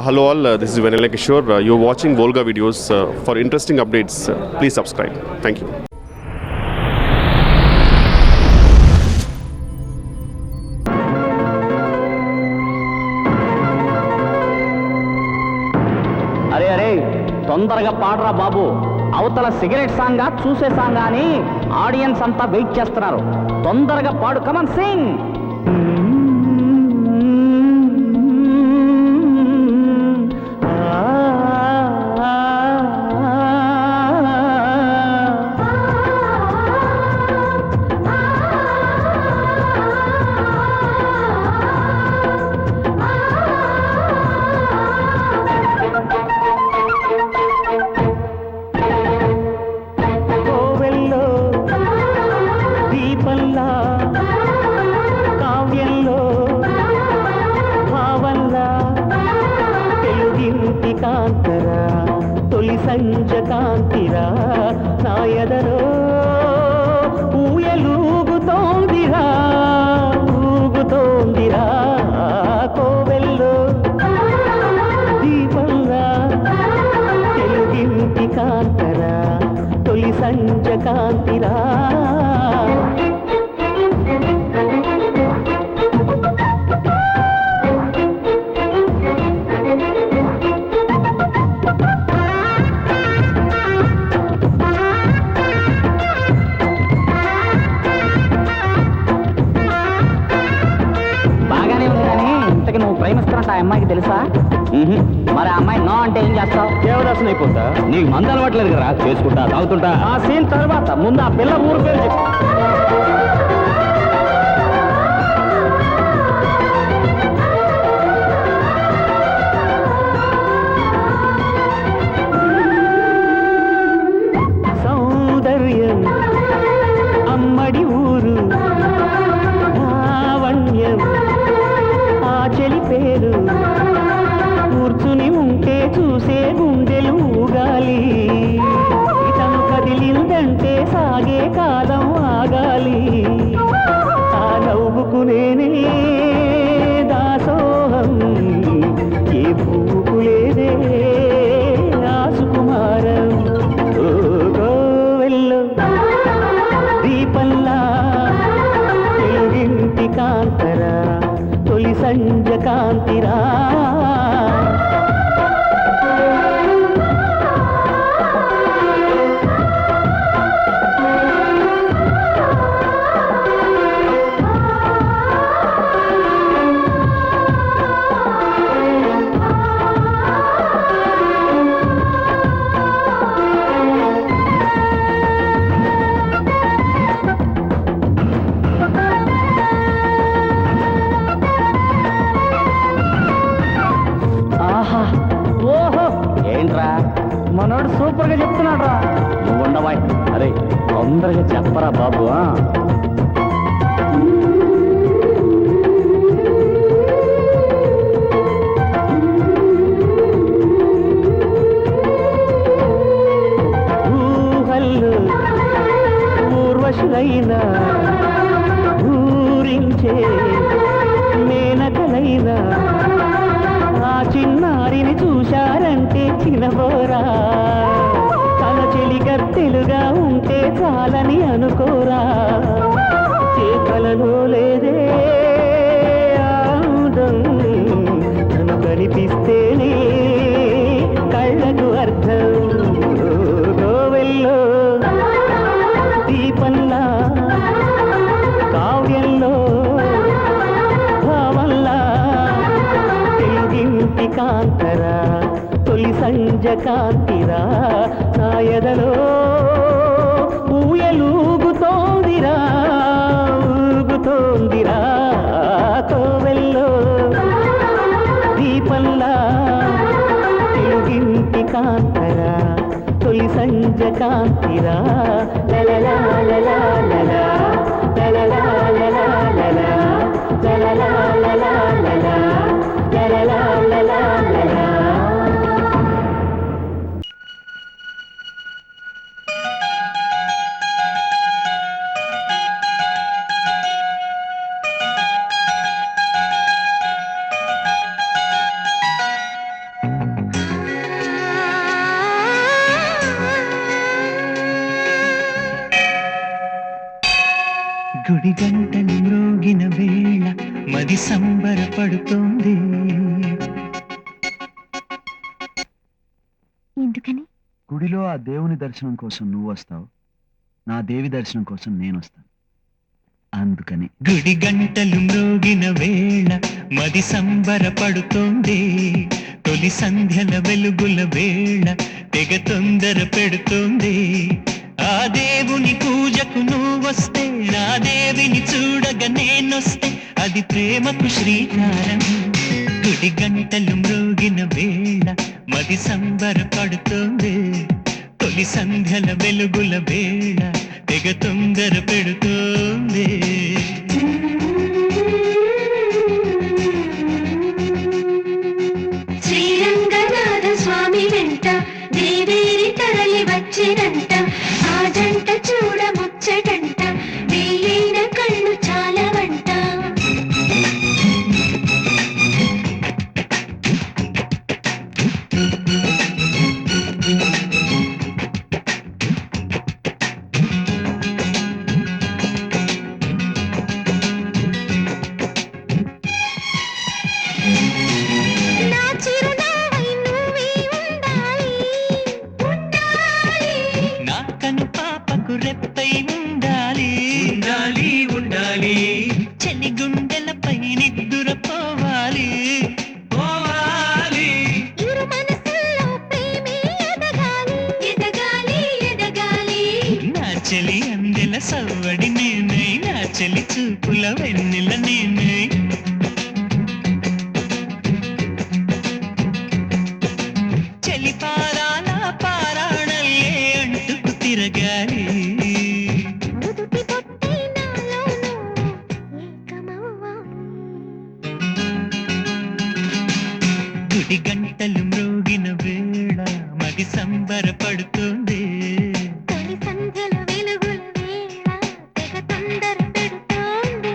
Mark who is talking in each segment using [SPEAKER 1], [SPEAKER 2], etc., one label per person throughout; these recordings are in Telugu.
[SPEAKER 1] Hello all, this is Vanilla Kishore. You're watching Volga videos. For interesting updates, please subscribe. Thank you.
[SPEAKER 2] అరే అరే తొందరగా పాడరా బాబు. అవతల సిగరెట్ సాంగా చూసే సాంగా అని ఆడియన్స్ అంతా వెయిట్ చేస్తున్నారు. తొందరగా పాడు, కమన్ సింగ్. తొలి సంజ కాంతిరా నాయదరో ఊయలూగుతోందిరా ఊగుతోందిరా కోవెల్లో దీపంగా తెలుగింటి కాంతరా తొలి సంజ కాంతిరా. నువ్వు ప్రేమిస్తున్నట్టు ఆ అమ్మాయికి తెలుసా? మరి ఆ అమ్మాయి నో అంటే ఏం చేస్తావు? దేవదాసం అయిపోతా. నీకు మందు అలవాట్లేదు కదా, చేసుకుంటా తాగుతుంటా. ఆ సీన్ తర్వాత ముందు ఆ పిల్ల ఊరు పేరు చెప్పు. సౌందర్యం అమ్మడి ఊరు, లావణ్యం చెలి పేరు, కూర్చుని ఉంటే చూసే గుండెలు ఊగాలి. ఇతను కదిలిందంటే సాగే కాలం ఆగాలి. ఆ నవ్వుకునేనే దాసోహం, ఏ పువ్వుకు లేదే రాసుకుమారం. గోవెల్లో దీపంలా తెలుగింటి కాంతరా తొలి సంజ కాంతిరా. మనోడు సూపర్ గా చెప్తున్నాడు రా. నువ్వు ఉండవా? అరే తొందరగా చెప్పరా బాబు. ఊహల్లో ఊర్వశులైనా ఊరించే మేనకలైనా ఆ చిన్నారిని చూశారంటే చిన్నబోరా. తన చెలి గత్తెలుగా ఉంటే చాలని అనుకోరా. చేపలలో లేదే ఆనందం, తను కనిపిస్తేనే కళ్ళకు అర్థం. గోవెల్లో దీపంలా కావ్యంలో భావంలా తెలుగింటి కాంతరా తొలి సంజ కాంతిరా నాయదలో ఊయలూగుతోందిరా ఊగుతోందిరా కోవెల్లో దీపంలా తెలుగింటి కాంతరా తొలి సంజ కాంతిరా. లలలా లలా లలా లలలా లలా లలా లలలా లలా లలా లలలా లలా లలా.
[SPEAKER 3] గంటలు మ్రోగిన వేళ మది సంబరపడుతోంది.
[SPEAKER 4] ఎందుకని?
[SPEAKER 5] గుడిలో ఆ దేవుని దర్శనం కోసం నువ్వు వస్తావు, నా దేవి దర్శనం కోసం నేను వస్తాను, అందుకని.
[SPEAKER 3] గుడి గంటలు మ్రోగిన వేళ మది సంబరపడుతోంది. తొలి సంధ్యల వెలుగుల వేళ తెగ తొందర పెడుతోంది. ఆ దేవుని పూజకు నువ్వొస్తే, నా దేవిని చూడగా నేనొస్తే అది ప్రేమకు శ్రీకారం. గుడి గంటలు మ్రోగిన వేళ మది సంబరపడుతోంది. తొలి సంధ్యల వెలుగుల వేళ తెగ తొందర పెడుతోంది.
[SPEAKER 4] శ్రీరంగనాథ స్వామి వెంట దేవేరి తరలి వచ్చినంట. ఆ జంట చూడ ముచ్చటంట, వేయైన కళ్ళు చాలవంట. నా చిరునవ్వై నువ్వే ఉండాలి, ఉండాలి.
[SPEAKER 3] నా కను పాపకు రెప్పై ఉండాలి, ఉండాలి, ఉండాలి. చలి గుండెలపై నిద్దుర పోవాలి, పోవాలి.
[SPEAKER 4] ఇరు మనసుల్లో ప్రేమే ఎదగాలి, ఎదగాలి, ఎదగాలి.
[SPEAKER 3] నా చెలి అందెల సవ్వడి నేనై, నా చెలి చూపుల వెన్నెల నేనై. చెలి పారాల పారాణల్లే అంటుకు తిరగాలి.
[SPEAKER 4] నుదుటి బొట్టై నాలోనూ ఏకమవ్వాలి.
[SPEAKER 3] గుడి గంటలు మ్రోగిన వేళ మది సంబరపడుతోంది.
[SPEAKER 4] తొలి సంధ్యల వెలుగుల వేళ తెగ తొందర పెడుతోంది.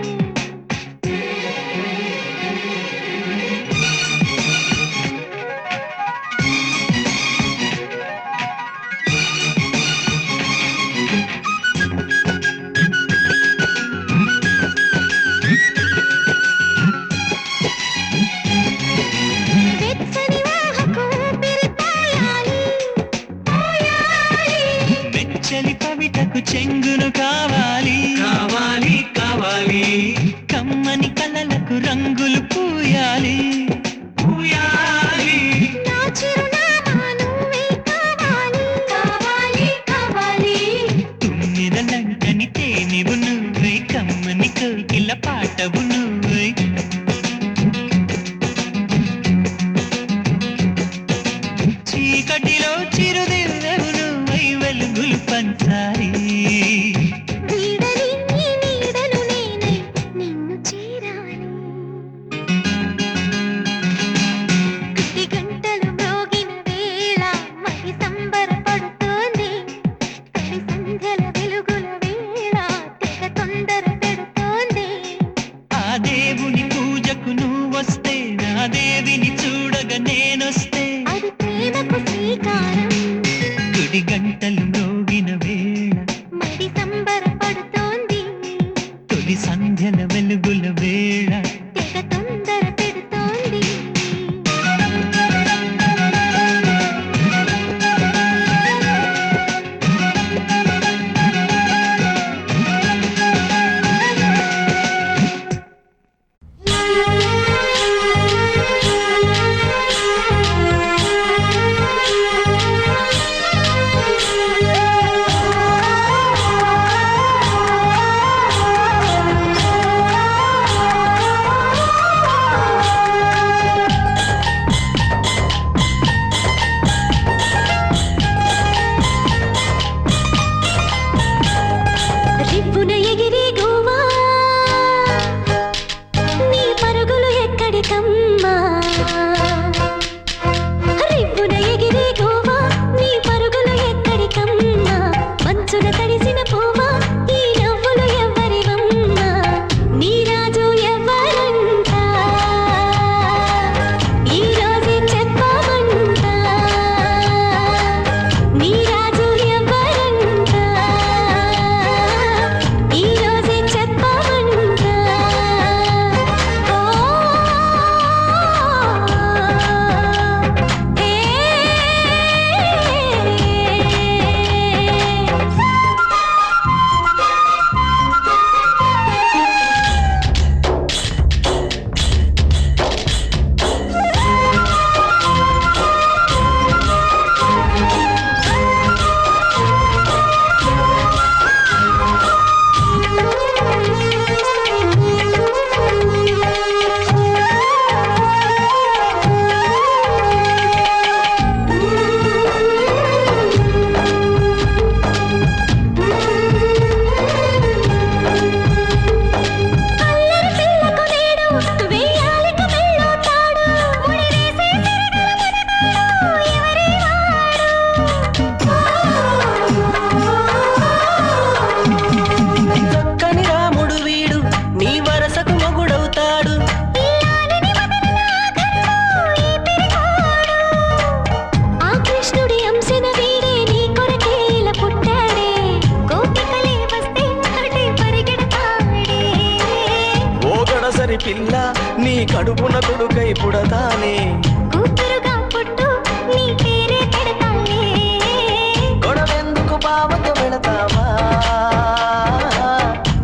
[SPEAKER 4] వెచ్చని వాహకు ఊపిరి పోయాలి, పోయాలి.
[SPEAKER 3] వెచ్చని పవిటకు చెంగును కావాలి, కావాలి, కావాలి. కమ్మని కలలకు రంగులు పూయాలి, పూయాలి.
[SPEAKER 4] నా చిరునామా నువ్వే కావాలి, కావాలి, కావాలి.
[SPEAKER 3] తుమ్మిదలంటని తేనెవు నువ్వై, కమ్మని కోకిల పాటవు నువ్వై. చీకటిలో చిరుదివ్వెవు నువ్వై, వెలుగులు పంచాలి.
[SPEAKER 4] వీడని నీ నీడను నేనై నిన్ను చేరాలి. గుడి గంటలు మ్రోగిన వేళ మది సంబరపడుతోంది. తొలి సంధ్యల వెలుగుల వేళ తెగ తొందర పెడుతోంది.
[SPEAKER 3] ఆ దేవుని పూజకు నువ్వొస్తే, నా దేవిని చూడగా నేనొస్తే
[SPEAKER 4] అది ప్రేమకు శ్రీకారం.
[SPEAKER 3] గుడి గంటలు మ్రోగిన వేళ
[SPEAKER 4] మది సంబరపడుతోంది.
[SPEAKER 3] తొలి సంధ్యల వెలుగుల వేళ
[SPEAKER 4] తెగ తొందర పెడుతోంది.
[SPEAKER 6] సొగసరి పిల్ల నీ కడుపున కొడుకై పుడతానే
[SPEAKER 4] కూతురుగా పుట్టు నీ పేరే పెడతాలే
[SPEAKER 6] గొడవెందుకు బావతో వెళతావా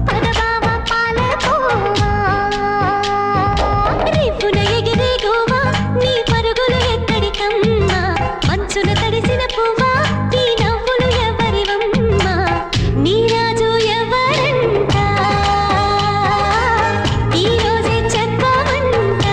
[SPEAKER 4] పదబావ పాలకోవా రేపున ఎగిరే గోవా నీ పరుగులు ఎక్కడికమ్మా మంచున తడిసిన పువ్వా ఈ నవ్వులు ఎవరివమ్మా నీ రాజు ఎవరంట ఈ రోజే చెప్పమంట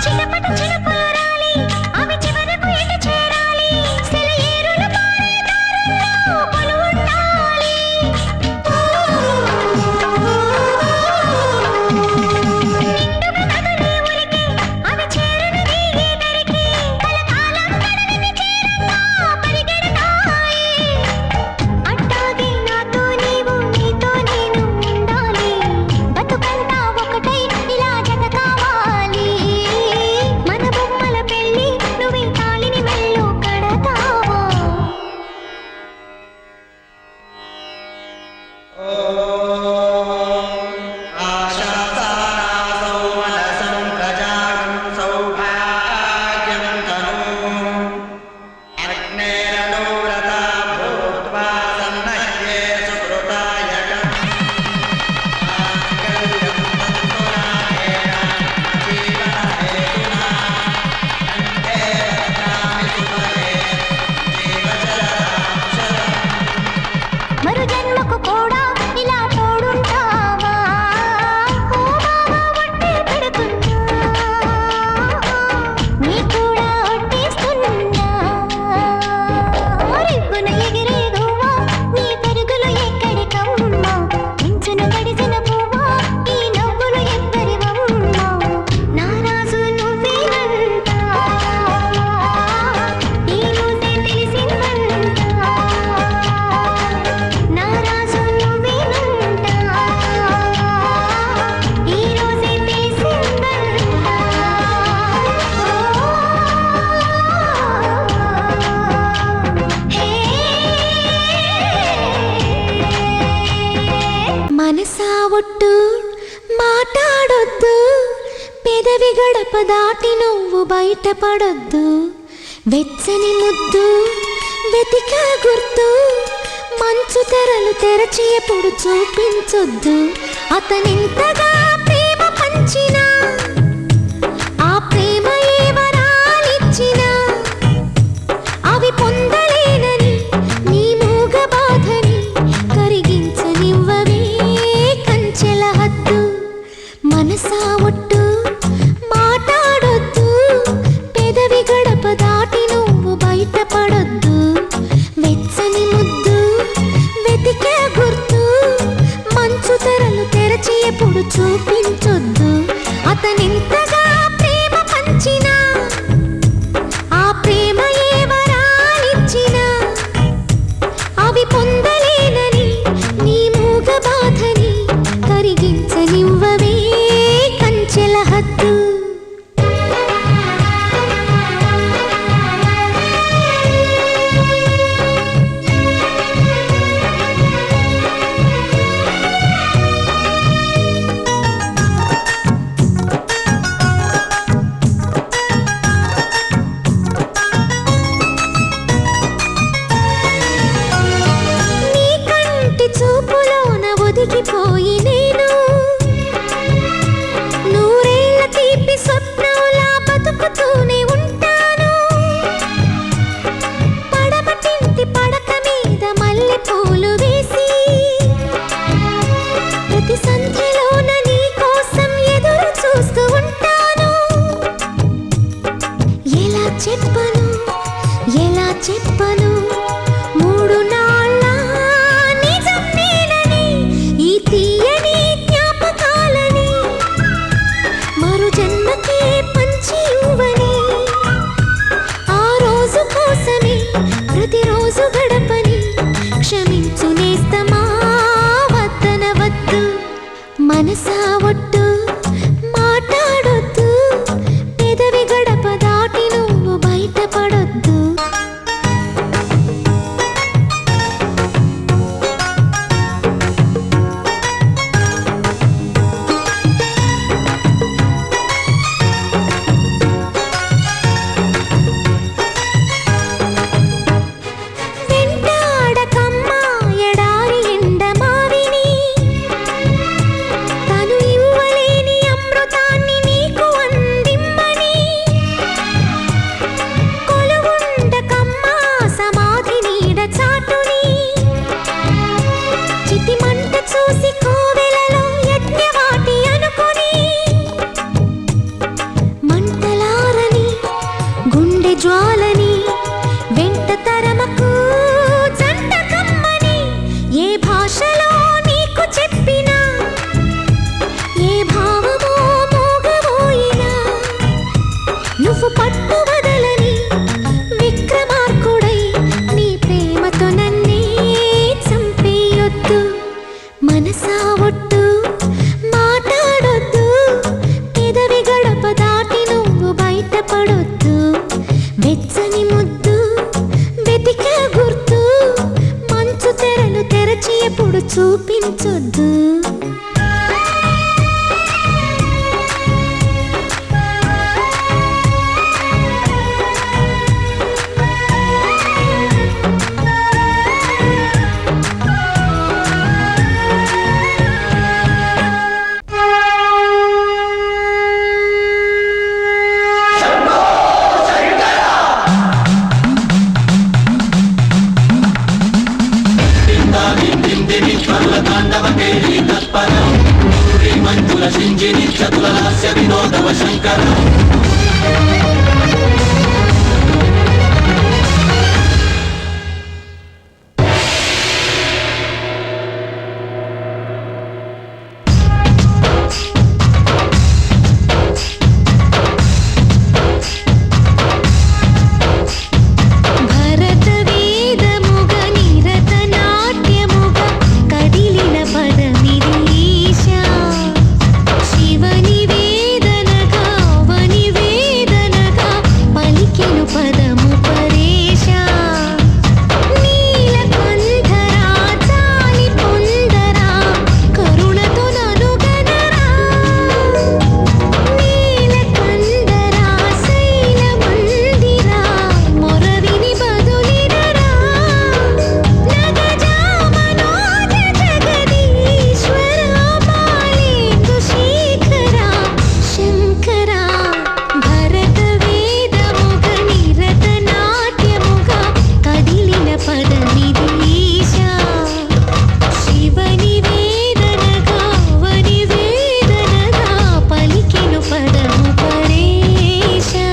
[SPEAKER 4] చిటపట చినుకులు రాలి అవి చివరకు ఎటు చేరాలి సెలయేరులు పారే దారుల్లో పలువుండాలి నిండుగా నదులే ఉరికి అవి చేరునది ఈ దరికి కలకాలం కడలిని చేరంగా పరిగెడతాయి అట్టాగే నాతో నీవు నీతో నేను ఉండాలి బతుకంతా ఒకటై ఇలా జత కావాలి మన బొమ్మల పెళ్ళి నువ్వే తాళిని మెల్లో కడతావా మరు జన్మకు కూడా ఇలా తోడుంటావా ఓ బావా ఒట్టే పెడుతున్నా నీ కూడా ఒట్టేస్తున్నా రిబ్బున ఎగిరే గువ్వా నీ పెరుగులు ఎక్కడికమ్మా మించున తడిసిన పువ్వా ఈ నవ్వులు ఎవ్వరివమ్మా నా రాజు నువ్వేనంట ఈ రోజే తెలిసిందంట నా రాజు నువ్వేనంట ఈ రోజే తెలిసిందంట మనసా ఒట్టు మాట్లాడొద్దు పెదవి గడప దాటి నువ్వు బయటపడొద్దు వెచ్చని ముద్దు వెతిక గుర్తు మంచు తెరలు తెరచి ఎప్పుడు చూపించొద్దు అతనింతగా ప్రేమ పంచినా ఆ ప్రేమ ఏ వరాలిచ్చినా అవి పొందలేనని నీ మూగ బాధని కరిగించనివ్వవే కంచెల హద్దు మనసా ఒట్టు మాట్లాడొద్దు పెదవి గడప దాటి నువ్వు బయటపడొద్దు వెచ్చని ముద్దు వెతికే గుర్తు మంచు తెరలు తెరచి ఎప్పుడు చూపించొద్దు అతనింతగా ప్రేమ పంచినా ఆ ప్రేమ ఏ వరాలిచ్చినా అవి పొందలేనని నీ మూగ బాధని కరిగించనివ్వవే కంచెల హద్దు చూపించొద్దు. భరత వేదముగ నిరత నాట్యముగ కదిలిన పదమిది ఈశా. శివని వేదనగా అవని వేదనగా పలికెను పదము పరేశా. నీలకంఠరా చాలి పొందరా కరుణతో ననుగనరా. నీలకంఠరా శైలమందిరా మొరవిని బదులినరా. నగజా మనోజ జగదీశ్వరా బాలేందు శేఖరా శంకరా. భరత వేదముగ నిరత నాట్యముగ కదిలిన పదమిది ఈశా. శివని వేదనగా అవని వేదనగా పలికెను పదము పరేశా.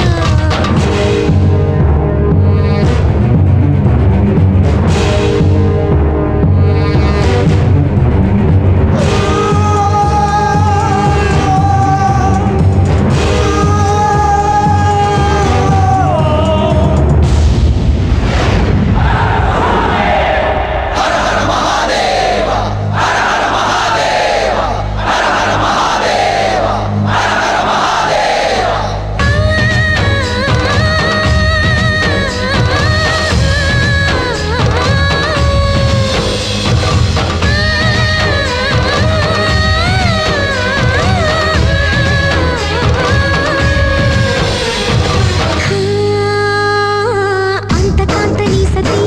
[SPEAKER 4] అంతకాంతని సతి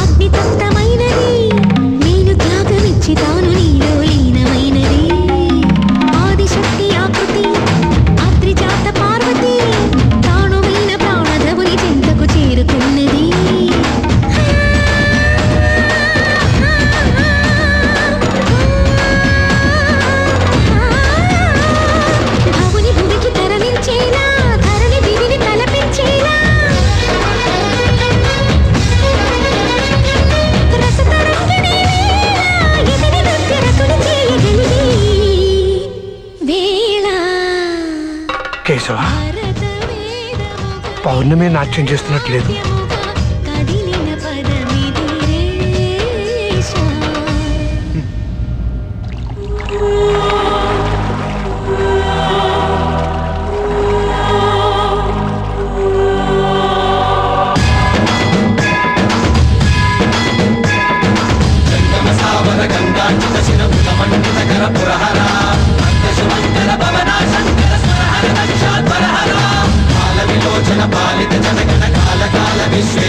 [SPEAKER 4] అగ్నితప్తమైనది. నేను త్యాగమిచ్చి తాను నీలో లీనమైనది. ఆదిశక్తి ఆకృతి అత్రిజాత పార్వతి తానుమైన ప్రాణధవుని చెంతకు చేరుకున్నది. భవుని భువికి తరలించేలా ధరణి దివిని తలపించేలా రసతరంగిణి వేళ ఎదిరి దగ్గరకుని చేయగలిగి వేళ.
[SPEAKER 7] కేశవ
[SPEAKER 4] భరత వేదముగ
[SPEAKER 7] పౌర్ణమి నాట్యం చేస్తున్నట్లేదు.
[SPEAKER 4] కదిలిన పదమిది రేషా.
[SPEAKER 6] పాలిత జనగణ కాల కాల విశ్వ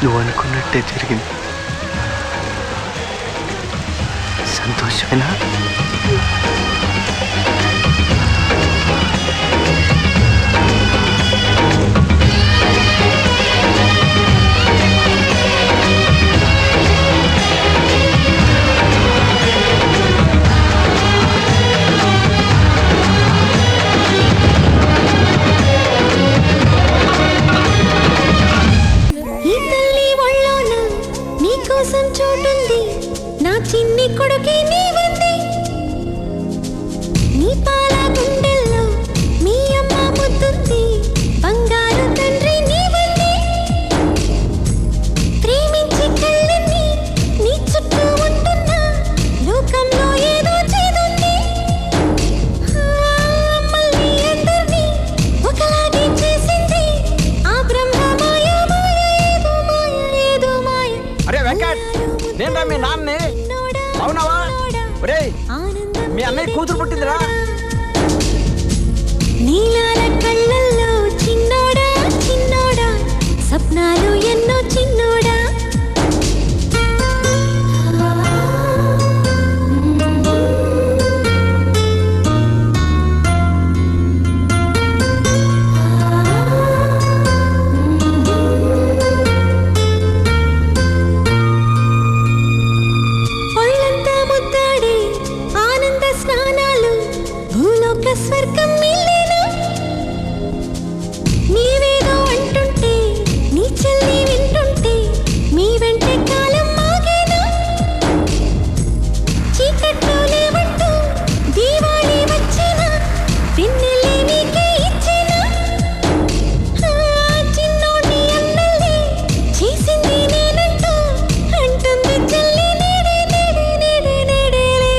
[SPEAKER 6] నువ్వు అనుకున్నట్టే జరిగింది. సంతోషమేనా?
[SPEAKER 4] ఈ తల్లి ఒళ్ళోన నీకోసం చోటుంది, నా చిన్ని కొడుకే నీవుంది. నీ పాల గుండెల్లో మీ అమ్మ ముద్దుంది, బంగారు తండ్రి నీవుంది. ప్రేమించి కళ్ళని నీ చుట్టూ ఉంటున్నా, లోకంలో ఏదో చేదుంది. మళ్ళీ అందరినీ ఒకలాగే చేసింది ఆ బ్రహ్మ మాయ. మాయ ఏదో మాయ, ఏదో మాయ.
[SPEAKER 8] అరే వెంకట్, నేను మీ నాన్నే. అవునవా? ఒరేయ్, మీ అన్నయ్య కూతురు పుట్టిందిరా.
[SPEAKER 4] నీలాల కళ్ళల్లో చిన్నోడా చిన్నోడా, సప్నాలు ఎన్నో చిన్నోడా. ఒళ్ళంతా ముద్దాడే ఆనంద స్నానాలు, భూలోక స్వర్గం మిల్లేనా. నీవేదో అంటుంటే నీ చెల్లి వింటుంటే మీ వెంటే కాలం మాగేనా. చీకట్లో లేవంటూ దీవాళి వచ్చేనా, వెన్నెలే నీకే ఇచ్చేనా. చిన్నోడి అన్నల్ని చేసింది నేనంటూ అంటుంది చెల్లి నేడే నేడే నేడే నేడేలే.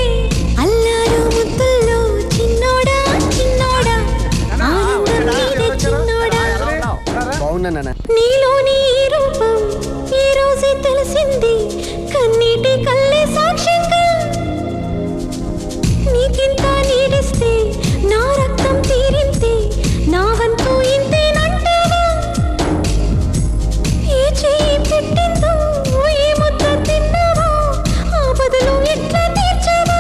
[SPEAKER 4] అల్లారు ముద్దుల్లో చిన్నోడా చిన్నోడా, ఆనందం నీదే చిన్నోడా.
[SPEAKER 8] బాగున్నా.
[SPEAKER 4] నీలోని ఈ రూపం ఈ రోజే తెలిసింది, కన్నీటి కల్లే సాక్ష్యంగా. నీకింత నీడిస్తే నా రక్తం తీరింతే, నా వంతు ఇంతేనంటావా. ఏ చెయ్యి పెట్టిందో ఏ ముద్ద తిన్నావో, ఆ బదులు ఎట్లా తీర్చావా.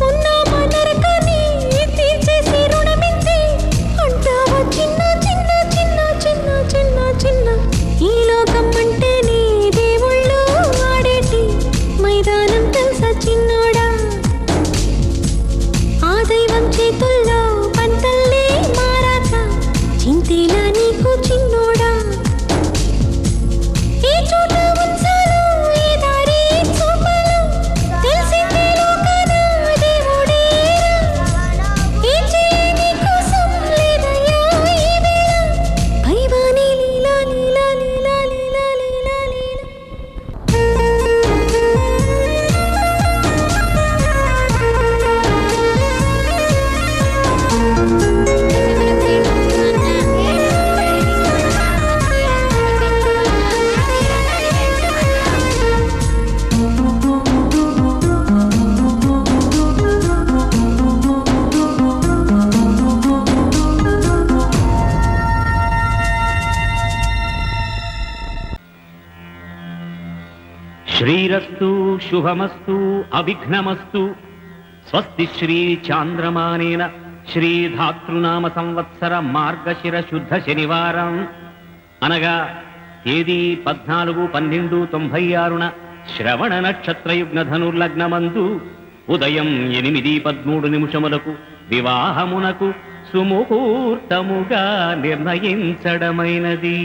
[SPEAKER 4] ఉన్నామా నరకాన్ని తీర్చేసి రుణమింది అంటావా. చిన్న చిన్న చిన్న చిన్న చిన్న చిన్న ఈ లోకం అంటేనే దేవుళ్ళు ఆడేటి మైదానం తెలుసా చిన్నోడా. ఆ దైవం చేతుల్లో పంతల్లే మారాక చింతేలా నీకు చిన్నోడా. ఏ చోట ఉంచాలో ఏ దారి చూపాలో తెలిసిందే లోకాన దేవుడేరా. ఏం చేయ నీకోసం లేదయ్యా ఈ వేళ, పైవాని లీలా లీలా లీలా లీలా లీలా లీలా.
[SPEAKER 2] శ్రీరస్తు శుభమస్తు అవిఘ్నమస్తు. స్వస్తి శ్రీ చాంద్రమానేన శ్రీధాతృనామ సంవత్సర మార్గశిర శుద్ధ శనివారం అనగా తేదీ 14/12/96 శ్రవణ నక్షత్రయుగ్న ధనుర్లగ్నమందు ఉదయం 8:13 వివాహమునకు సుముహూర్తముగా నిర్ణయించడమైనది.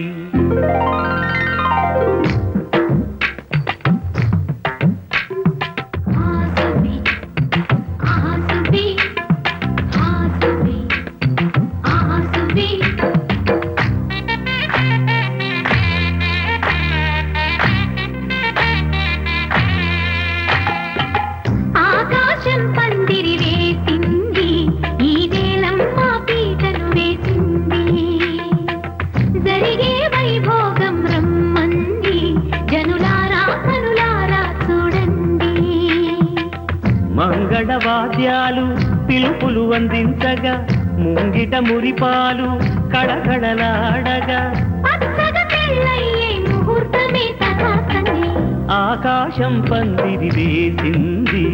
[SPEAKER 4] ఆకాశం పందిరి వేసింది, ఈ వేళమ్మ పీటలు వేసింది. జరిగే వైభోగం రమ్మంది, జనులారా కనులారా చూడండి.
[SPEAKER 2] మంగళవాద్యాలు పిలుపులు అందించగా, ముంగిట మురిపాలు కడకడలాడగా,
[SPEAKER 4] పచ్చగా పెళ్ళయ్యే ముహూర్తమే తదాస్తనే.
[SPEAKER 3] ఆకాశం పందిరి వేసింది,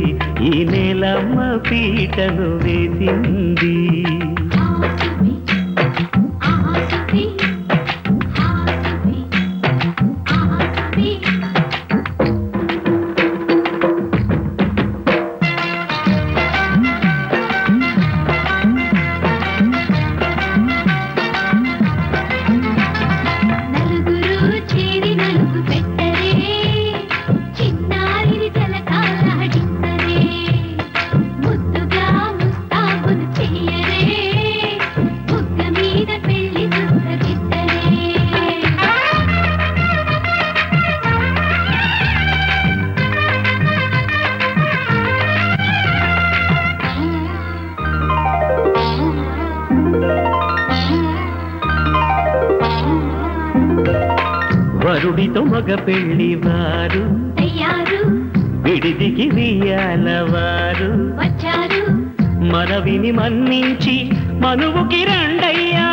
[SPEAKER 3] ఈ నేలమ్మ పీటను వేసింది.
[SPEAKER 4] ఆసువి, ఆసువి, ఆసువి, ఆసువి. నలుగురు చేరి నలుగు పెట్టరే, చిన్నారిని జలకాలాడించరే. ముద్దుగా ముస్తాబులు చెయ్యరే, బుగ్గ మీద పెళ్లి సుఖగిద్దరే.
[SPEAKER 3] వరుడితో మగ పెళ్లి వారు,
[SPEAKER 4] తయారు
[SPEAKER 3] విడిదికి వియ్యాల వారు.
[SPEAKER 4] వచ్చారు,
[SPEAKER 3] మనవిని మన్నించి మనువుకి రండయ్యా.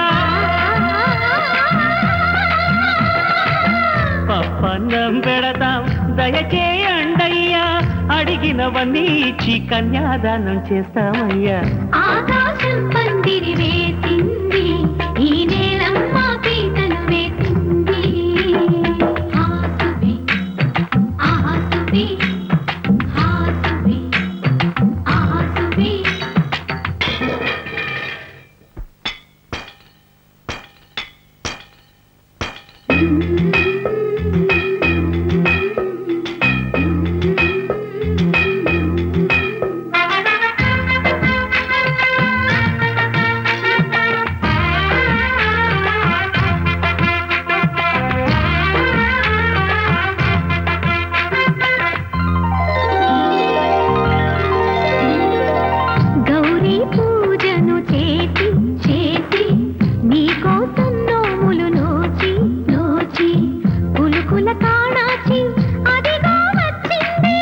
[SPEAKER 3] పప్పన్నం పెడతాం దయచేయండయ్యా, అడిగినవన్నీ ఇచ్చి కన్యాదానం చేస్తామయ్యా.
[SPEAKER 4] ఆకాశం పందిరి వేసింది, ఈ నేలమ్మ పీటను వేసింది. ఆసువి, ఆసువి, ఆసువి, ఆసువి. గౌరీ పూజను చేసి చేసి, నీకోసం నోములు నోచి నోచి, పులుకుల కాణాచి అదిగో వచ్చింది.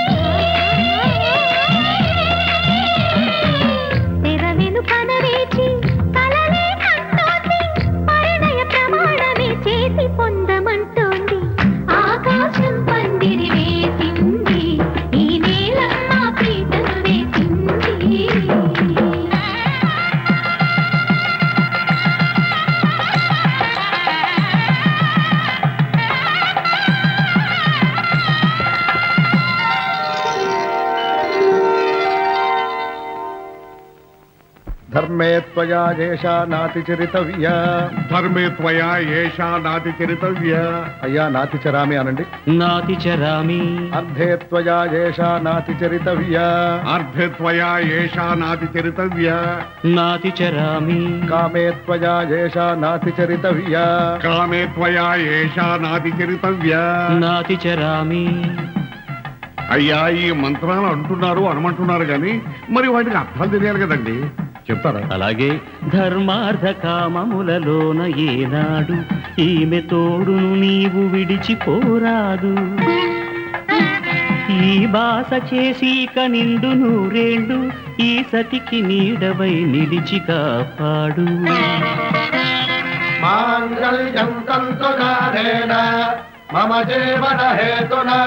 [SPEAKER 4] తెర వెనుకన వేచి కలలే కంటోంది, పరిణయ ప్రమాణమే చేసి పొందమంటోంది. ఆకాశం పందిరి వేసింది, ఈ నేలమ్మ పీటను వేసింది.
[SPEAKER 9] ధర్మే త్వయా ఏషా నాతి చరితవ్య.
[SPEAKER 1] ధర్మే త్వయా ఏషా నాతి చరితవ్య.
[SPEAKER 9] అయ్యా నాతి చరామి అనండి.
[SPEAKER 3] నాతి చరామి.
[SPEAKER 9] అర్ధే త్వయా ఏషా నాతి చరితవ్య.
[SPEAKER 1] అర్ధే త్వయా ఏషా నాతి చరితవ్య.
[SPEAKER 3] నాతి చరామి.
[SPEAKER 9] కామే త్వయా ఏషా నాతి చరితవ్య.
[SPEAKER 1] కామే త్వయా ఏషా నాతి చరితవ్య.
[SPEAKER 3] నాతి చరామి.
[SPEAKER 1] అయ్యా ఈ మంత్రాలు అంటున్నారు అనమంటున్నారు కానీ మరి వాటికి అర్థాలు తెలియాలి కదండి, చెప్తారా?
[SPEAKER 3] అలాగే ధర్మార్థ కామములలోన ఏనాడు ఈమె తోడును నీవు విడిచిపోరాదు. ఈ బాస చేసి నిండు నూరేళ్ళు ఈ సతికి నీడవై నిలిచి కాపాడు.
[SPEAKER 9] మాంగళ్యం తంతునాథేన మమ జీవన హేతునా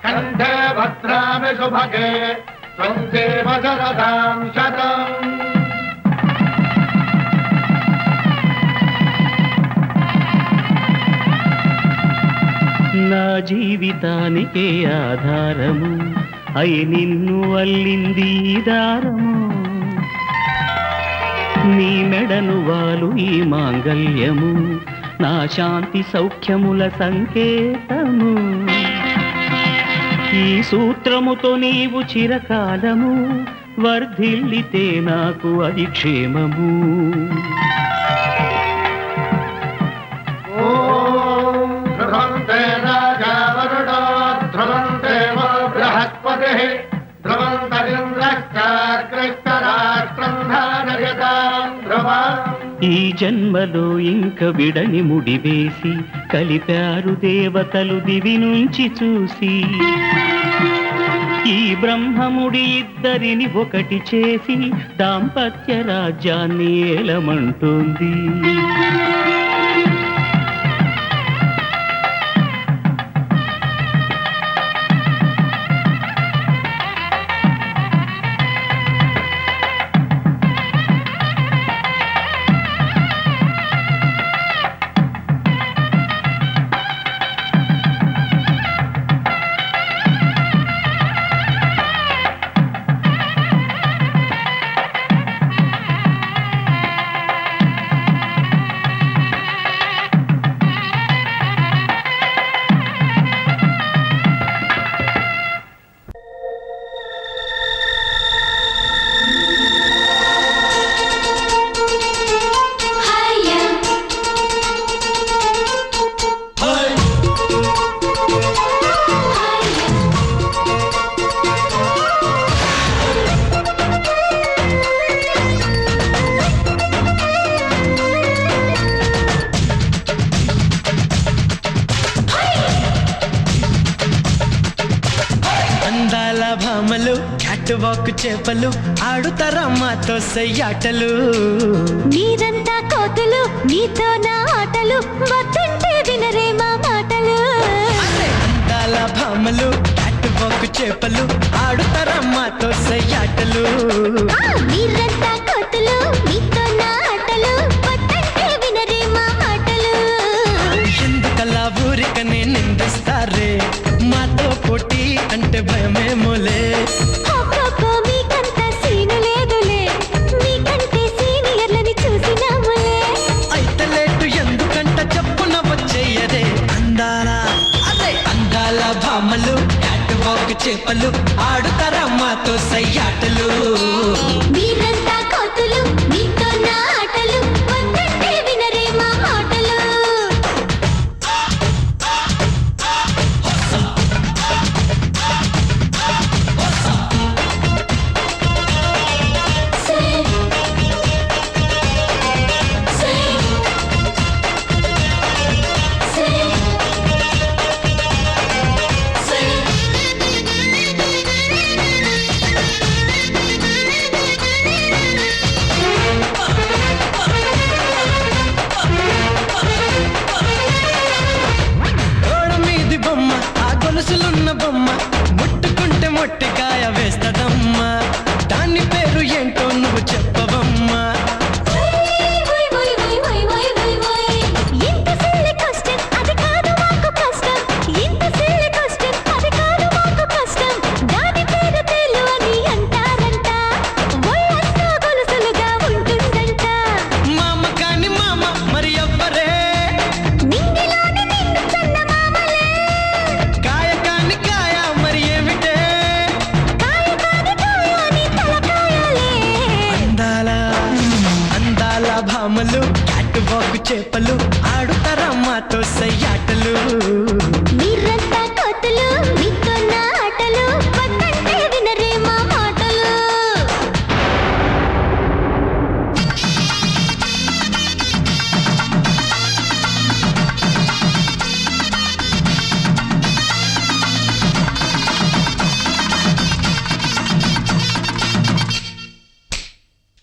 [SPEAKER 9] కంఠే భద్రామి శుభగే త్వం దేవ శరదాం శతం.
[SPEAKER 3] నా జీవితానికే ఆధారము అయి నిన్ను అల్లింది ఈ దారము. నీ మెడను వాలు ఈ మాంగళ్యము నా శాంతి సౌఖ్యముల సంకేతము. ఈ సూత్రముతో నీవు చిరకాలము వర్ధిల్లితే నాకు అది క్షేమము.
[SPEAKER 9] ఓం ధ్రువంతే రాజా వరుణో ధ్రువం దేవో బృహస్పతిః ధ్రువంతరింద్రశ్చాగ్రస్తరాష్ట్రం ధారయతాం ధ్రువం.
[SPEAKER 3] ఈ జన్మలో ఇంక విడని ముడివేసి కలిపారు దేవతలు దివి నుంచి చూసి. ఈ బ్రహ్మముడి ఇద్దరిని ఒకటి చేసి దాంపత్య రాజ్యాన్ని ఏలమంటుంది.
[SPEAKER 6] వాక్ చేపలు ఆడుతారా మాతో సయ్యాటలు
[SPEAKER 4] మీరంతా కోతులు మీతో నా ఆటలు వద్దంటే వినరే మా మాటలు
[SPEAKER 6] అందాల భామలు క్యాట్ వాక్ చేపలు ఆడుతారా మాతో సయ్యాటలు
[SPEAKER 4] మీరంతా కోతులు మీతో నా ఆటలు వద్దంటే వినరే మా మాటలు
[SPEAKER 6] ఎందుకలా ఊరికనే నిందిస్తారే మాతో పోటీ అంటే భయమేమోలే
[SPEAKER 4] అబ్బబ్బో మీకంత సీను లేదులే మీకంటే సీనియర్లని చూసినాములే
[SPEAKER 6] అయితే లేటు ఎందుకంట చెప్పున వచ్చేయరే అందాల భామలు క్యాట్ వాక్ చేపలు ఆడుతారా మాతో సయ్యాటలు
[SPEAKER 4] మీరంతా కోతులు మీతో నా ఆటలు వద్దంటే వినరే మా మాటలు
[SPEAKER 6] గోడ మీది బొమ్మ ఆ గొలుసులున్న బొమ్మ ముట్టుకుంటే మొట్టికాయ వేస్తదమ్మా దాని పేరు ఏంటో నువ్వు చెప్పవమ్మా
[SPEAKER 4] ఇంత సిల్లి కష్టం అది కాదు మాకు కష్టం ఇంత సిల్లి కష్టం అది కాదు మాకు కష్టం దాని పేరు తేలు అని అంటారంట ఒళ్ళంతా గొలుసులుగా ఉంటుందంట
[SPEAKER 6] మామ కాని మామ మరి ఎవ్వరే
[SPEAKER 4] నింగిలోని నిండు చందమామలే
[SPEAKER 6] కాయ కాని కాయ మరి ఏమిటే
[SPEAKER 4] కాయ కాని కాయ అని తలకాయలే
[SPEAKER 6] అందాల భామలు క్యాట్ వాక్ చేపలు ఆడుతారా మాతో సయ్యాటలు
[SPEAKER 4] మీరంతా కోతులు మీతో నా ఆటలు వద్దంటే వినరే మా మాటలు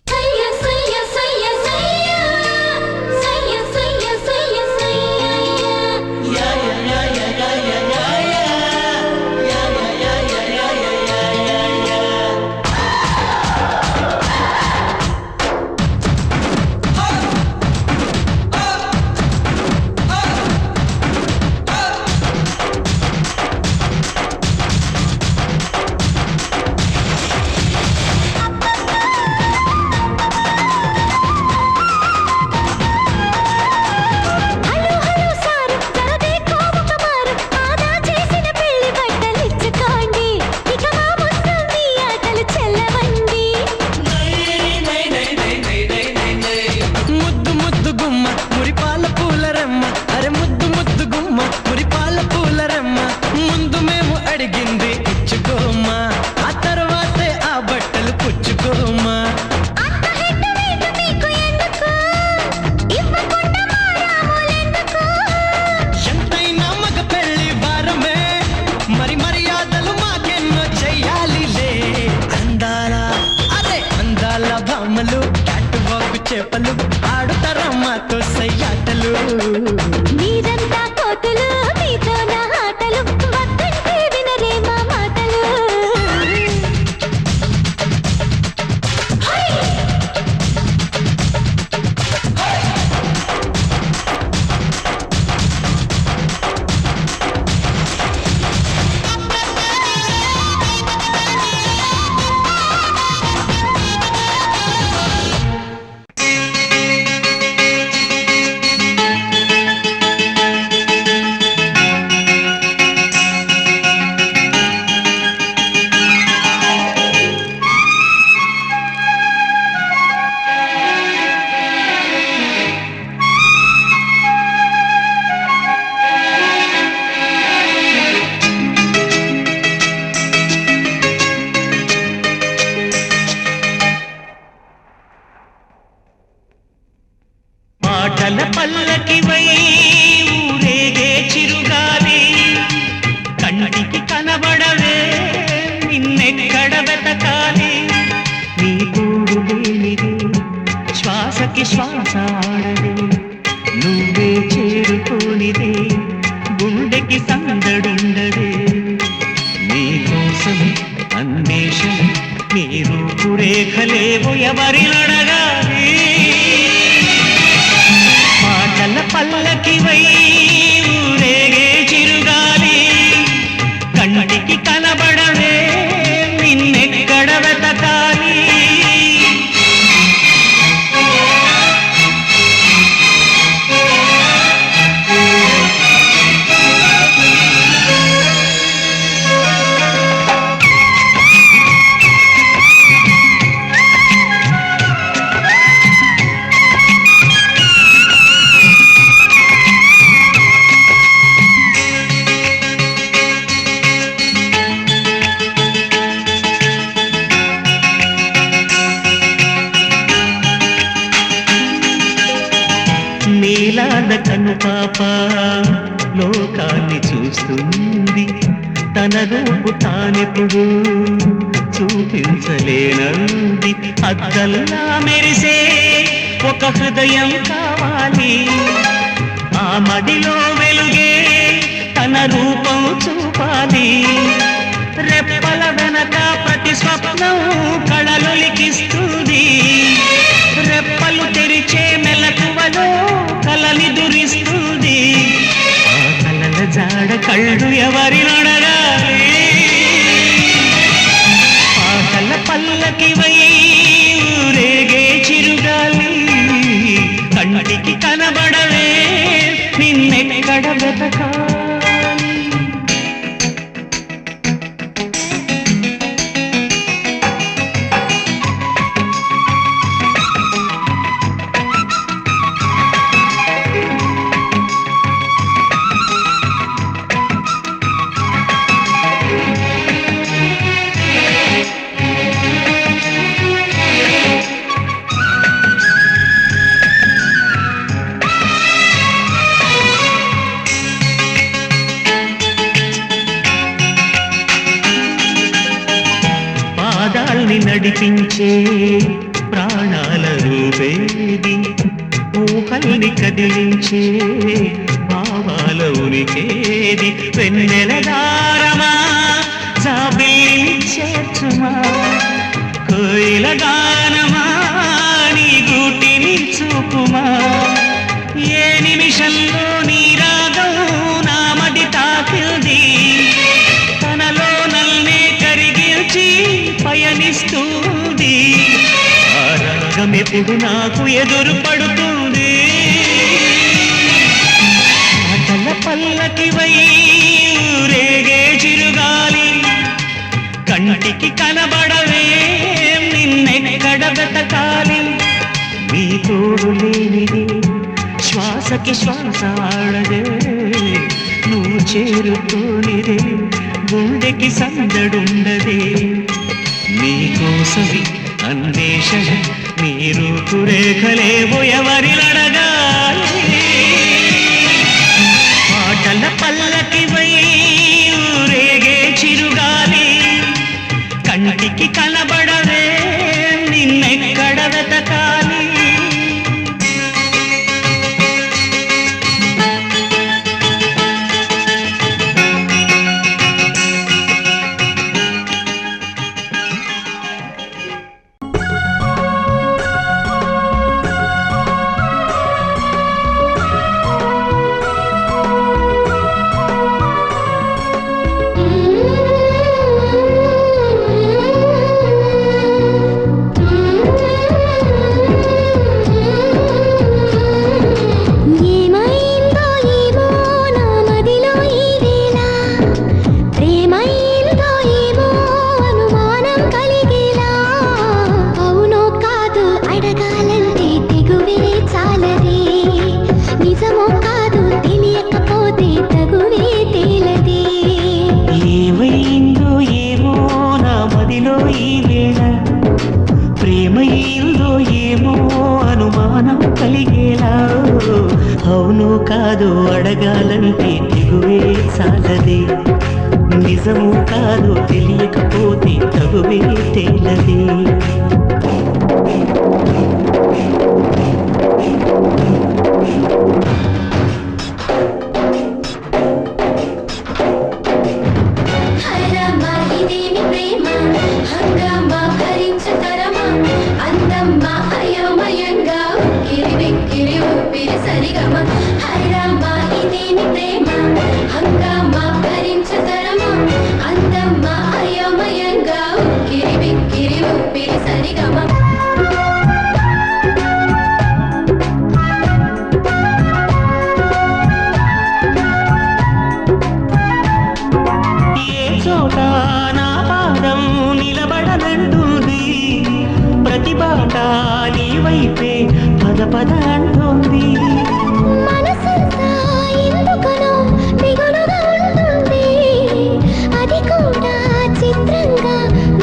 [SPEAKER 4] సయ్య సయ్య సయ్య సయ్య సయ్య సయ్య సయ్య సయ్య హలో హలో సారు జరదే కోముక మారు ఆదా చేసిన పెళ్లి బట్టలిచ్చుకోండి ఇక మా ముందు మీ ఆటలు చెల్లవండి
[SPEAKER 6] ముద్దు ముద్దు గుమ్మ మురిపాల పూలరమ్మ అరే ముద్దు ముద్దు గుమ్మ మురిపాల పూలరమ్మ ముందు మేము అడిగింది ఇచ్చుకోమ్మా ఆ తర్వాతే ఆ బట్టలు పుచ్చుకోమ్మా
[SPEAKER 4] అంత హెడ్ వెయిట్ మీకు ఎందుకు ఇవ్వకుండా మారాములెందుకు
[SPEAKER 6] ఎంతైనా మగ పెళ్లి వారమే మరి మర్యాదలు మాకెన్నో చెయ్యాలిలే అందాల భామలు క్యాట్ వాక్ చేపలు ఆడుతారా మాతో సయ్యాటలు
[SPEAKER 4] మీరంతా కోతులు మీతో నా ఆటలు వద్దంటే వినరే మా మాటలు
[SPEAKER 3] పాటల పల్లకివై ఊరేగే చిరుగాలి కంటికి కనబడవే నిన్నెక్కడ వెతకాలి శ్వాస ఆడదే నువ్వే చేరుకోనిదే గుండెకి సందడుండదే నీకోసం అన్వేషణ నీ రూపురేఖలేవో ఎవరినడగాలి మాటల పల్లకివై ఊరేగే చిరుగాలి కంటికి కనబడవే నిన్నెక్కడ వెతకాలి నీలాద కను పాప లోకాన్ని చూస్తుంది తన రూపు తానెప్పుడు చూపించలేనంది అద్దల్లా మెరిసే ఒక హృదయం కావాలి ఆ మదిలో వెలుగే తన రూపం చూపాలి రెప్పల వెనక ప్రతి స్వప్నం కళలొలికిస్తుంది రెప్పలు తెరిచే మెలకువలో కలని దురిస్తుంది ఆ కలల జాడ కళ్ళు ఎవరినడగాలి పాటల పల్లకివై ఊరేగే చిరుగాలి కంటికి కనబడవే నిన్నెక్కడ వెతకాలి పాదాల్ని నడిపించే ప్రాణాల రూపేది ఊహల్ని కదిలించే భావాల ఉనికేది వెన్నెల దారమా జాబిల్లి చేర్చుమా కోయిల గానమా నీ గూటిని చూపుమా ఏ నిమిషంలో నీ రాగం నా మది తాకింది తనలో నల్నే కరిగిల్చి పయనిస్తుంది ఆ రాగం ఎప్పుడు నాకు ఎదురు పడుతుంది పాటల పల్లకివై ఊరేగే చిరుగాలి కంటికి కనబడవే నిన్నెక్కడ వెతకాలి నీ తోడు లేనిది శ్వాసకి శ్వాస ఆడదే నువ్వు చేరుకోనిదే గుండెకి సందడుండదే నీకోసమి అన్వేషణ నీ రూపురేఖలేవో ఎవరినడగాలి పాటల పల్లకివై ఊరేగే చిరుగాలి కంటికి కనబడవే నిన్నెక్కడ వెతకాలి అవును కాదు అడగాలంటే తెగువే సాలదే నిజము కాదు తెలియకపోతే తగువే తేలదే ఏ చోట నా పాదం నిలబడనంటుంది, ప్రతి బాట నీ వైపే పద పద అంటుంది.
[SPEAKER 4] మనసంతా ఎందుకనో దిగులుగా ఉంటుంది, అది కూడా చిత్రంగా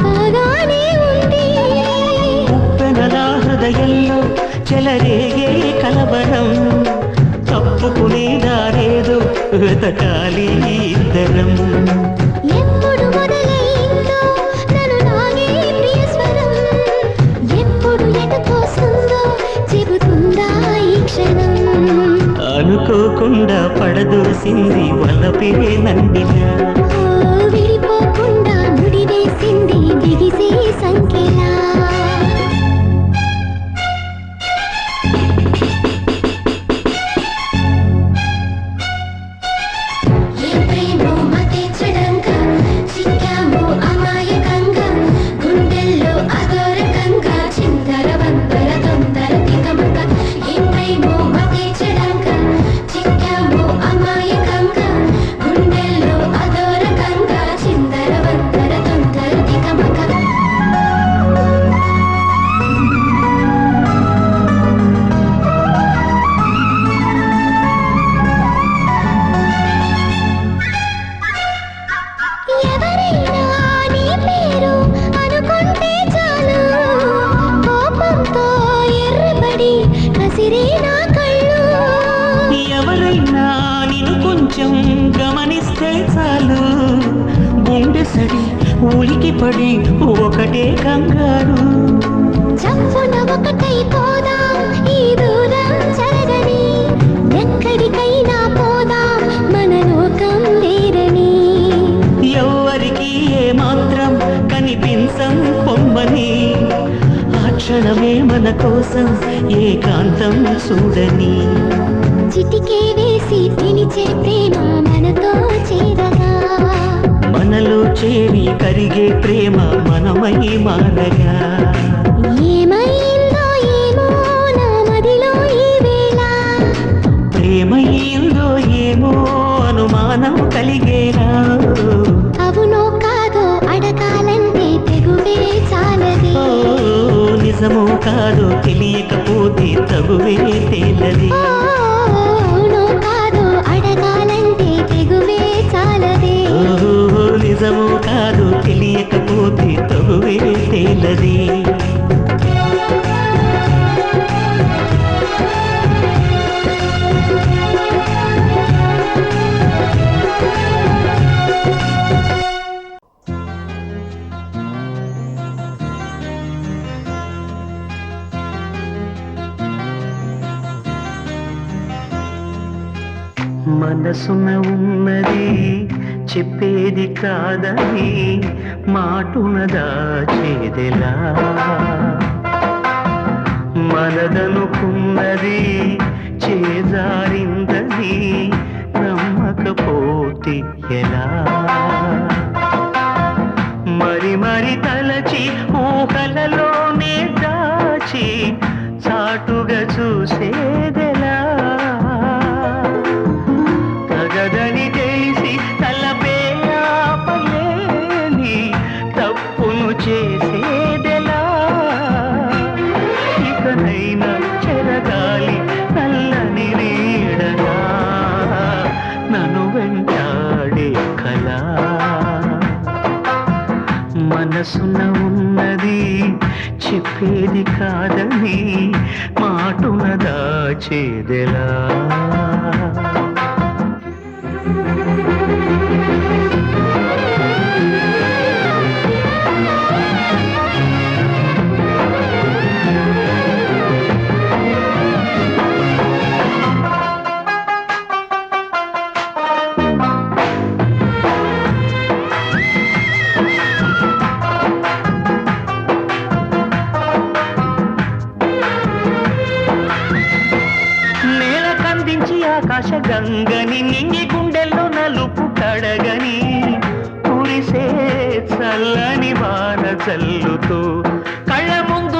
[SPEAKER 4] బాగానే ఉంది.
[SPEAKER 3] ఉప్పెనల హృదయంలో చెలరేగే కలవరం, తప్పుకునే దారేదో వెతకాలి ఇద్దరం.
[SPEAKER 4] ఎప్పుడు మొదలైందో నన్ను లాగే ప్రియస్వరం, ఎప్పుడు ఎటు తోస్తుందో చెబుతుందా ఈ క్షణం.
[SPEAKER 3] అనుకోకుండా పడదోసింది వలపే నందిగా,
[SPEAKER 4] ఓ విడిపోకుండా ముడివేసింది బిగిసే సంఖ్యలా. ఏ ప్రేమో మతించడంగా చిక్కామో అమాయకంగా, గుండెల్లో అదోరకంగా చిందర వందర తొందర తికమక. ఏ ప్రేమో మతించడంగా చిక్కామో అమాయకంగా, గుండెల్లో అదోరకంగా చిందర వందర తొందర తికమక. ఎవరైనా నీ పేరు అనుకుంటే చాలు, కోపంతో ఎర్రబడి కసిరే నా కళ్ళు.
[SPEAKER 3] ఎవరైనా నిన్ను కొంచెం గమనిస్తే చాలు, గుండె సడి ఉలికి పడి ఒకటే కంగారు.
[SPEAKER 4] చప్పున ఒకటైపోదాం ఈ దూరం జరగని, ఎక్కడికైనా పోదాం మన లోకం వేరని.
[SPEAKER 3] ఎవరికి ఏ మాత్రం కనిపించం పొమ్మని, ఆ క్షణమే మన కోసం ఏకాంతం చూడని.
[SPEAKER 4] చిటికే వేసి పిలిచే ప్రేమ మనతో చేరగా,
[SPEAKER 3] మనలో చేరి కరిగే ప్రేమ మనమై మారగా.
[SPEAKER 4] ఏమైందో ఏమో నా మదిలో ఈ వేళ,
[SPEAKER 3] ప్రేమయ్యిందో ఏమో అనుమానం కలిగేలా.
[SPEAKER 4] అవునో కాదో అడగాలంటే తెగువే చాలదే.
[SPEAKER 3] ఓ నిజమో కాదో తెలియకపోతే తగువే తేలది.
[SPEAKER 4] అవునో కాదో అడగాలంటే తెగువే చాలదే.
[SPEAKER 3] ఓ నిజమో కాదో తెలియకపోతే తగువే తేలది. మనసున ఉన్నది చెప్పేది కాదని మాటున దాచేదెలా, మనదనుకున్నది చేజారిందని నమ్మకపోతే ఎలా. మరి మరి తలచి ఊహలలోనే దాచి చాటుగా చూసేదెలా. తగదని తెలిసి తలపే ఆపలేని తప్పును చేసేదెలా. ఇకనైనా చెరగాలి నల్లని నీడగా నన్ను వెంటాడే కళ. మనసున ఉన్నది చెప్పేది కాదని మాటున దాచేదెలా. ఆకాశ గంగని నింగి గుండెల్లో నలుపు కడగని కురిసే చల్లని వాన చల్లుతూ కళ్ళ ముందు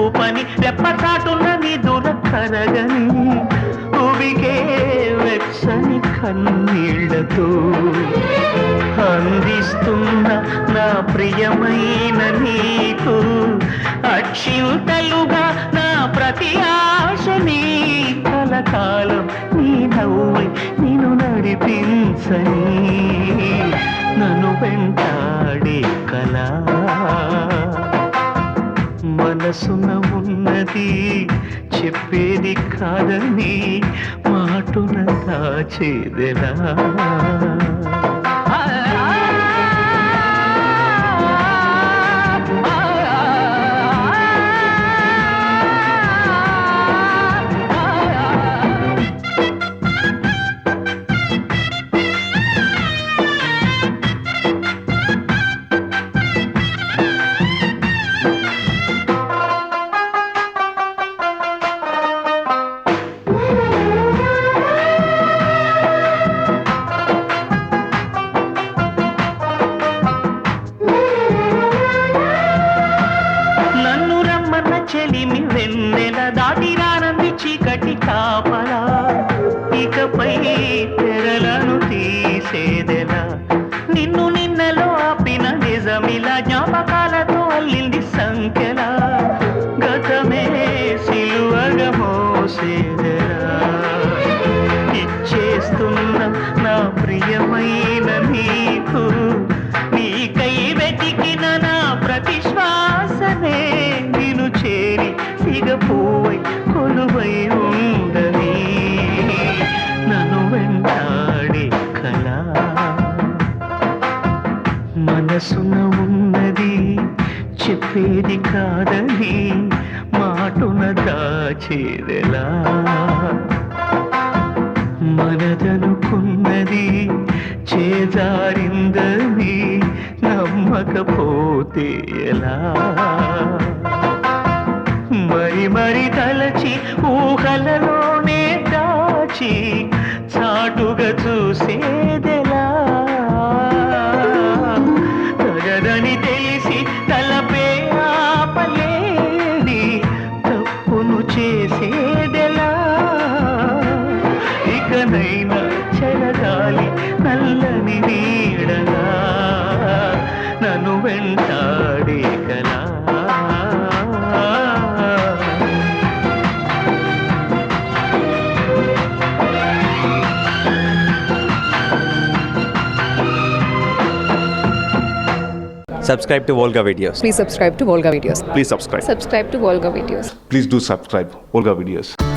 [SPEAKER 3] చూపని రెప్పచాటున్న నిదుర కరగని ఉబికే వెచ్చని కన్నీళ్లతో అందిస్తున్న నా ప్రియమైన నీకు అక్షింతలుగా నా ప్రతి ఆశని కలకాలం నీ నవ్వై నిన్ను నడిపించని నన్ను వెంటాడే కళ మనసున ఉన్నది చెప్పేది కాదని మాటున దాచేదెలా చెలిమి వెన్నెల దాటిరానంది చీకటి కాపలా ఇకపై తెరలను తీసేదెలా నిన్ను నిన్నలో ఆపిన నిజమిలా జ్ఞాపకాలతో అల్లింది సంఖ్యలా గతమే సిలువగా మోసేదెలా ఇచ్చేస్తున్న నా ప్రియమైన నీకు నీకై వెతికిన నా ప్రతి శ్వాసనే నిన్ను చేరి సిగపోవై కొలువై ఉండని నన్ను వెంటాడే కళ మనసున ఉన్నది చెప్పేది కాదని మాటున దాచేదెలా మనదనుకున్నది చేజారిందని నమ్మకపోతే ఎలా మరి మరి తలచి ఊహలలోనే దాచి చాటుగా చూసేదెలా తగదని తెలిసి తలపే ఆపలేని తప్పును చేసేదెలా ఇకనైనా చెరగాలి నల్లని నీడలా నన్ను వెంటాడే కలా
[SPEAKER 10] Subscribe to Volga Videos.
[SPEAKER 11] Please subscribe to Volga Videos.
[SPEAKER 10] Please subscribe.
[SPEAKER 11] Subscribe to Volga Videos.
[SPEAKER 1] Please do subscribe Volga Videos.